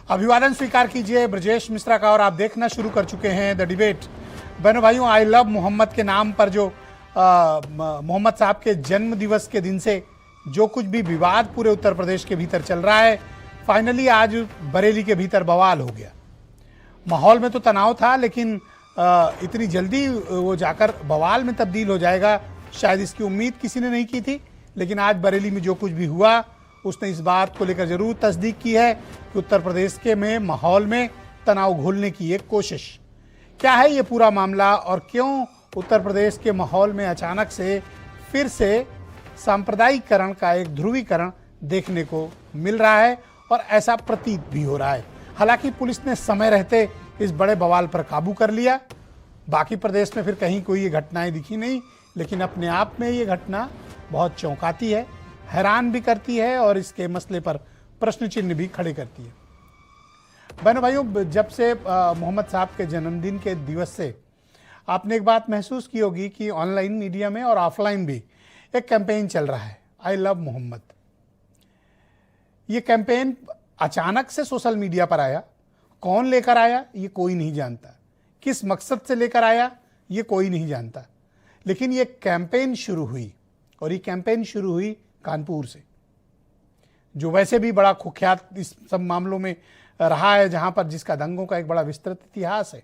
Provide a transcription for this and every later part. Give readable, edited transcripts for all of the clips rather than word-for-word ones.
अभिवादन स्वीकार कीजिए ब्रजेश मिश्रा का और आप देखना शुरू कर चुके हैं द डिबेट। बहनों भाइयों, आई लव मोहम्मद के नाम पर जो मोहम्मद साहब के जन्म दिवस के दिन से जो कुछ भी विवाद पूरे उत्तर प्रदेश के भीतर चल रहा है, फाइनली आज बरेली के भीतर बवाल हो गया। माहौल में तो तनाव था, लेकिन इतनी जल्दी वो जाकर बवाल में तब्दील हो जाएगा, शायद इसकी उम्मीद किसी ने नहीं की थी। लेकिन आज बरेली में जो कुछ भी हुआ, उसने इस बात को लेकर जरूर तस्दीक की है कि उत्तर प्रदेश के में माहौल में तनाव घोलने की एक कोशिश। क्या है ये पूरा मामला और क्यों उत्तर प्रदेश के माहौल में अचानक से फिर से सांप्रदायिकरण का एक ध्रुवीकरण देखने को मिल रहा है और ऐसा प्रतीत भी हो रहा है। हालांकि पुलिस ने समय रहते इस बड़े बवाल पर काबू कर लिया। बाकी प्रदेश में फिर कहीं कोई ये घटनाएं दिखी नहीं, लेकिन अपने आप में ये घटना बहुत चौंकाती है, हैरान भी करती है और इसके मसले पर प्रश्न चिन्ह भी खड़े करती है। बहनों भाइयों, जब से मोहम्मद साहब के जन्मदिन के दिवस से आपने एक बात महसूस की होगी कि ऑनलाइन मीडिया में और ऑफलाइन भी एक कैंपेन चल रहा है, आई लव मोहम्मद। ये कैंपेन अचानक से सोशल मीडिया पर आया। कौन लेकर आया ये कोई नहीं जानता, किस मकसद से लेकर आया ये कोई नहीं जानता, लेकिन ये कैंपेन शुरू हुई और ये कैंपेन शुरू हुई कानपुर से, जो वैसे भी बड़ा कुख्यात इस सब मामलों में रहा है, जहां पर जिसका दंगों का एक बड़ा विस्तृत इतिहास है।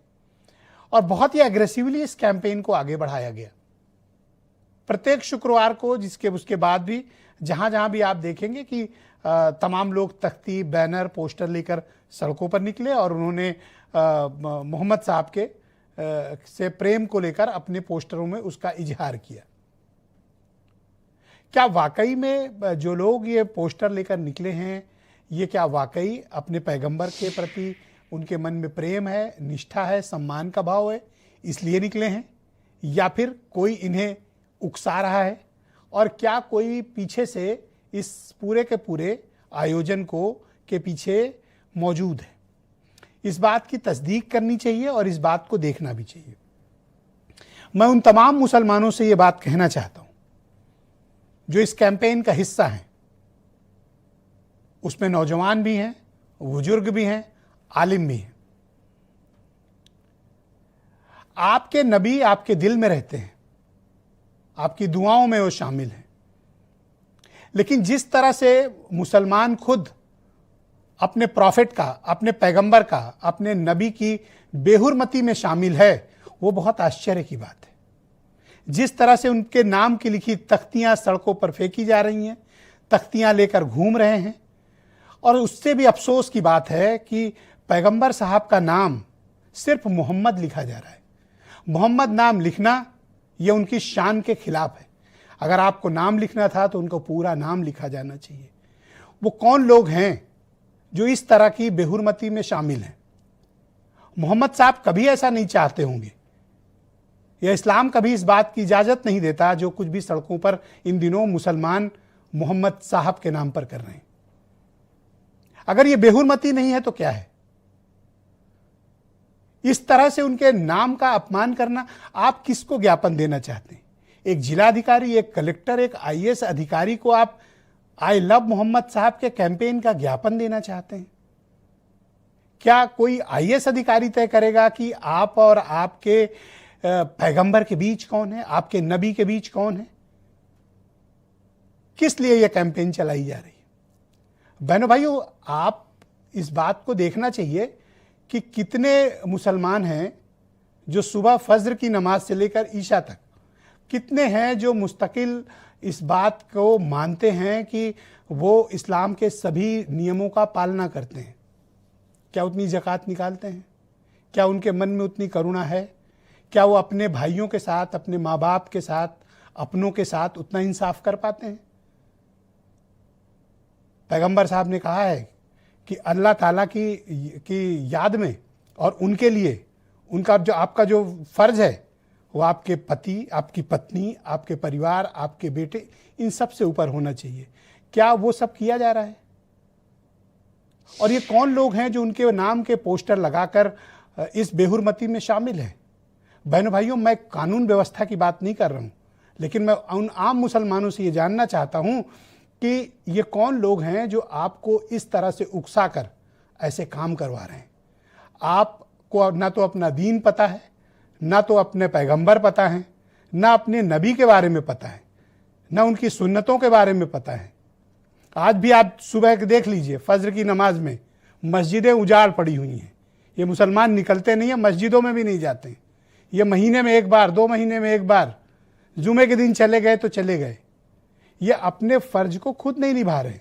और बहुत ही एग्रेसिवली इस कैंपेन को आगे बढ़ाया गया। प्रत्येक शुक्रवार को, जिसके उसके बाद भी जहां जहां भी आप देखेंगे कि तमाम लोग तख्ती, बैनर, पोस्टर लेकर सड़कों पर निकले और उन्होंने मोहम्मद साहब के से प्रेम को लेकर अपने पोस्टरों में उसका इजहार किया। क्या वाकई में जो लोग ये पोस्टर लेकर निकले हैं, ये क्या वाकई अपने पैगंबर के प्रति उनके मन में प्रेम है, निष्ठा है, सम्मान का भाव है, इसलिए निकले हैं, या फिर कोई इन्हें उकसा रहा है? और क्या कोई पीछे से इस पूरे के पूरे आयोजन को के पीछे मौजूद है? इस बात की तस्दीक करनी चाहिए और इस बात को देखना भी चाहिए। मैं उन तमाम मुसलमानों से ये बात कहना चाहता हूं जो इस कैंपेन का हिस्सा हैं। उसमें नौजवान भी हैं, बुजुर्ग भी हैं, आलिम भी हैं। आपके नबी आपके दिल में रहते हैं, आपकी दुआओं में वो शामिल हैं। लेकिन जिस तरह से मुसलमान खुद अपने प्रॉफिट का, अपने पैगंबर का, अपने नबी की बेहुरमती में शामिल है, वो बहुत आश्चर्य की बात है। जिस तरह से उनके नाम की लिखी तख्तियां सड़कों पर फेंकी जा रही हैं, तख्तियां लेकर घूम रहे हैं, और उससे भी अफसोस की बात है कि पैगंबर साहब का नाम सिर्फ मोहम्मद लिखा जा रहा है। मोहम्मद नाम लिखना ये उनकी शान के खिलाफ है। अगर आपको नाम लिखना था तो उनको पूरा नाम लिखा जाना चाहिए। वो कौन लोग हैं जो इस तरह की बेहुरमती में शामिल हैं? मोहम्मद साहब कभी ऐसा नहीं चाहते होंगे, या इस्लाम कभी इस बात की इजाजत नहीं देता जो कुछ भी सड़कों पर इन दिनों मुसलमान मोहम्मद साहब के नाम पर कर रहे हैं। अगर ये बेहुरमती नहीं है तो क्या है? इस तरह से उनके नाम का अपमान करना, आप किसको ज्ञापन देना चाहते हैं? एक जिलाधिकारी, एक कलेक्टर, एक आईएएस अधिकारी को आप आई लव मोहम्मद साहब के कैंपेन का ज्ञापन देना चाहते हैं? क्या कोई आईएएस अधिकारी तय करेगा कि आप और आपके पैगंबर के बीच कौन है, आपके नबी के बीच कौन है? किस लिए यह कैंपेन चलाई जा रही है? बहनों भाइयों, आप इस बात को देखना चाहिए कि कितने मुसलमान हैं जो सुबह फज्र की नमाज से लेकर ईशा तक, कितने हैं जो मुस्तकिल इस बात को मानते हैं कि वो इस्लाम के सभी नियमों का पालना करते हैं। क्या उतनी ज़कात निकालते हैं? क्या उनके मन में उतनी करुणा है? क्या वो अपने भाइयों के साथ, अपने माँ बाप के साथ, अपनों के साथ उतना इंसाफ कर पाते हैं? पैगंबर साहब ने कहा है कि अल्लाह ताला की याद में और उनके लिए उनका जो आपका जो फ़र्ज है वो आपके पति, आपकी पत्नी, आपके परिवार, आपके बेटे, इन सब से ऊपर होना चाहिए। क्या वो सब किया जा रहा है? और ये कौन लोग हैं जो उनके नाम के पोस्टर लगाकर इस बेहुरमती में शामिल हैं? बहनों भाइयों, मैं कानून व्यवस्था की बात नहीं कर रहा हूँ, लेकिन मैं उन आम मुसलमानों से ये जानना चाहता हूँ कि ये कौन लोग हैं जो आपको इस तरह से उकसाकर ऐसे काम करवा रहे हैं। आपको ना तो अपना दीन पता है, ना तो अपने पैगंबर पता है, ना अपने नबी के बारे में पता है, ना उनकी सुन्नतों के बारे में पता है। आज भी आप सुबह के देख लीजिए, फजर की नमाज में मस्जिदें उजाड़ पड़ी हुई हैं। ये मुसलमान निकलते नहीं हैं, मस्जिदों में भी नहीं जाते हैं। ये महीने में एक बार, 2 महीने में एक बार जुमे के दिन चले गए तो चले गए। ये अपने फर्ज को खुद नहीं निभा रहे।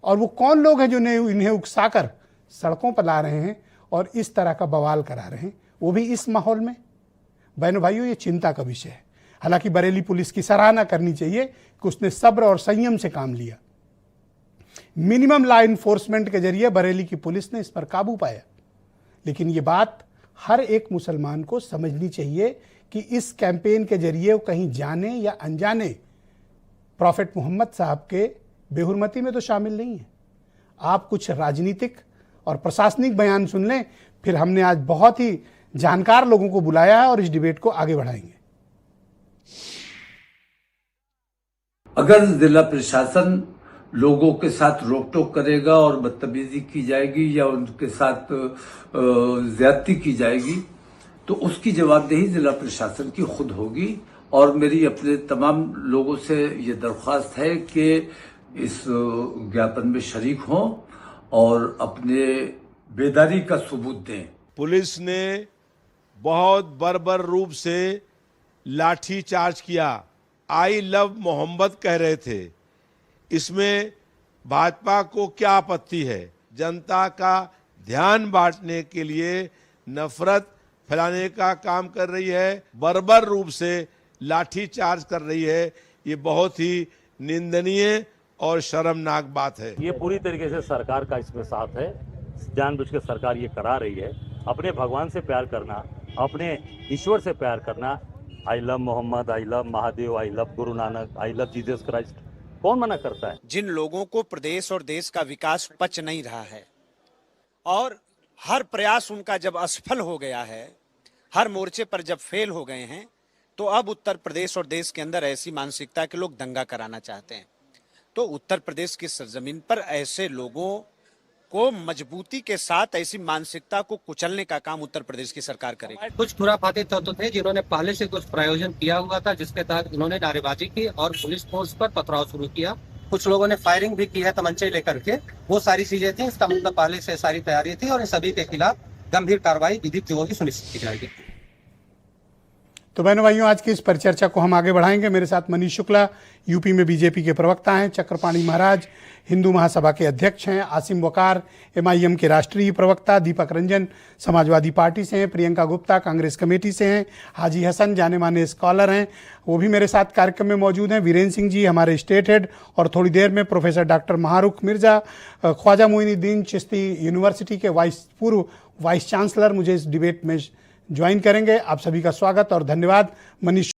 और वो कौन लोग हैं जो इन्हें उकसाकर सड़कों पर ला रहे हैं और इस तरह का बवाल करा रहे हैं, वो भी इस माहौल में। बहनों भाइयों, ये चिंता का विषय है। हालांकि बरेली पुलिस की सराहना करनी चाहिए कि उसने सब्र और संयम से काम लिया। मिनिमम लॉ इन्फोर्समेंट के जरिए बरेली की पुलिस ने इस पर काबू पाया। लेकिन ये बात हर एक मुसलमान को समझनी चाहिए कि इस कैंपेन के जरिए वो कहीं जाने या अनजाने प्रॉफेट मोहम्मद साहब के बेहुरमती में तो शामिल नहीं है। आप कुछ राजनीतिक और प्रशासनिक बयान सुन लें, फिर हमने आज बहुत ही जानकार लोगों को बुलाया है और इस डिबेट को आगे बढ़ाएंगे। अगर जिला प्रशासन लोगों के साथ रोक टोक करेगा और बदतमीजी की जाएगी या उनके साथ ज्यादती की जाएगी तो उसकी जवाबदेही जिला प्रशासन की खुद होगी। और मेरी अपने तमाम लोगों से ये दरख्वास्त है कि इस ज्ञापन में शरीक हों और अपने बेदारी का सबूत दें। पुलिस ने बहुत बर्बर रूप से लाठी चार्ज किया। आई लव मोहम्मद कह रहे थे। इसमें भाजपा को क्या आपत्ति है? जनता का ध्यान बांटने के लिए नफरत फैलाने का काम कर रही है, बर्बर रूप से लाठी चार्ज कर रही है। ये बहुत ही निंदनीय और शर्मनाक बात है। ये पूरी तरीके से सरकार का इसमें साथ है। जानबूझ के सरकार ये करा रही है। अपने भगवान से प्यार करना, अपने ईश्वर से प्यार करना, I love Muhammad, I love Mahadev, I love Guru Nanak, I love Jesus Christ, कौन मना करता है? जिन लोगों को प्रदेश और देश का विकास पच नहीं रहा है और हर प्रयास उनका जब असफल हो गया है, हर मोर्चे पर जब फेल हो गए हैं, तो अब उत्तर प्रदेश और देश के अंदर ऐसी मानसिकता के लोग दंगा कराना चाहते हैं। तो उत्तर प्रदेश की सरजमीन पर ऐसे लोगों को मजबूती के साथ ऐसी मानसिकता को कुचलने का काम उत्तर प्रदेश की सरकार करेगी। कुछ खुराफाती तत्व थे जिन्होंने पहले से कुछ प्रायोजन किया हुआ था, जिसके तहत इन्होंने नारेबाजी की और पुलिस फोर्स पर पथराव शुरू किया। कुछ लोगों ने फायरिंग भी की है तमंचे लेकर के। वो सारी चीजें थी। इसका मतलब पहले से सारी तैयारी थी और इन सभी के खिलाफ गंभीर कार्रवाई विधिक जो होगी सुनिश्चित की जाएगी। तो बहनों भाइयों, आज की इस परिचर्चा को हम आगे बढ़ाएंगे। मेरे साथ मनीष शुक्ला यूपी में बीजेपी के प्रवक्ता हैं, चक्रपाणी महाराज हिंदू महासभा के अध्यक्ष हैं, आसिम वकार एमआईएम के राष्ट्रीय प्रवक्ता, दीपक रंजन समाजवादी पार्टी से हैं, प्रियंका गुप्ता कांग्रेस कमेटी से हैं, हाजी हसन जाने माने स्कॉलर हैं, वो भी मेरे साथ कार्यक्रम में मौजूद हैं, वीरेंद्र सिंह जी हमारे स्टेट हेड, और थोड़ी देर में professor doctor Mahrukh Mirza, Khwaja Moinuddin Chishti university के पूर्व वाइस चांसलर मुझे इस डिबेट में ज्वाइन करेंगे। आप सभी का स्वागत और धन्यवाद। मनीष